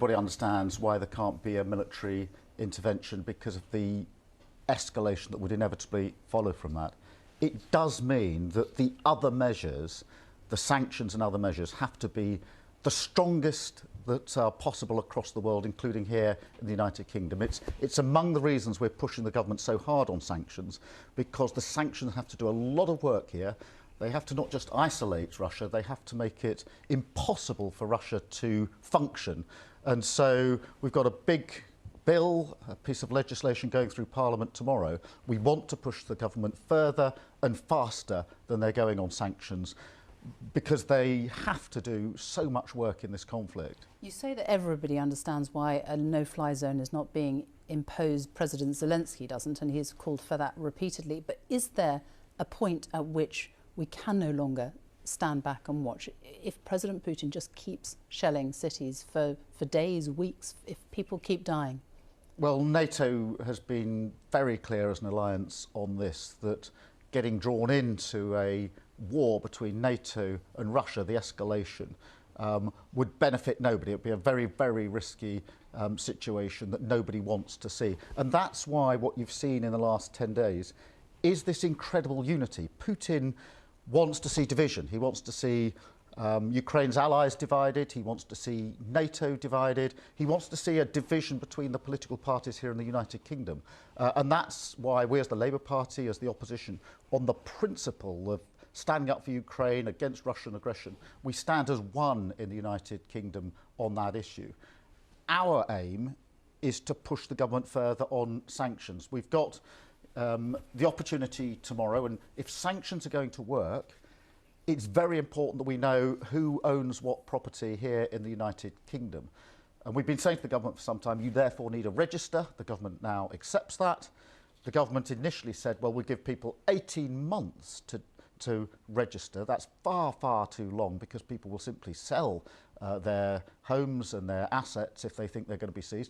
Everybody understands why there can't be a military intervention because of the escalation that would inevitably follow from that. It does mean that the other measures, the sanctions and other measures, have to be the strongest that are possible across the world, including here in the United Kingdom. It's among the reasons we're pushing the government so hard on sanctions, because the sanctions have to do a lot of work here. They have to not just isolate Russia, they have to make it impossible for Russia to function. And so we've got a big bill, a piece of legislation going through Parliament tomorrow. We want to push the government further and faster than they're going on sanctions, because they have to do so much work in this conflict. You say that everybody understands why a no-fly zone is not being imposed. President Zelensky doesn't, and he's called for that repeatedly. But is there a point at which we can no longer stand back and watch? If President Putin just keeps shelling cities for days, weeks, if people keep dying? Well, NATO has been very clear as an alliance on this, that getting drawn into a war between NATO and Russia, the escalation, would benefit nobody. It would be a very, very risky situation that nobody wants to see. And that's why what you've seen in the last 10 days is this incredible unity. Putin wants to see division. He wants to see Ukraine's allies divided. He wants to see NATO divided. He wants to see a division between the political parties here in the United Kingdom. And that's why we as the Labour Party, as the opposition, on the principle of standing up for Ukraine against Russian aggression, we stand as one in the United Kingdom on that issue. Our aim is to push the government further on sanctions. We've got the opportunity tomorrow, and if sanctions are going to work, it's very important that we know who owns what property here in the United Kingdom. And we've been saying to the government for some time, you therefore need a register. The government now accepts that. The government initially said, well, we'll give people 18 months to register. That's far, far too long, because people will simply sell their homes and their assets if they think they're going to be seized.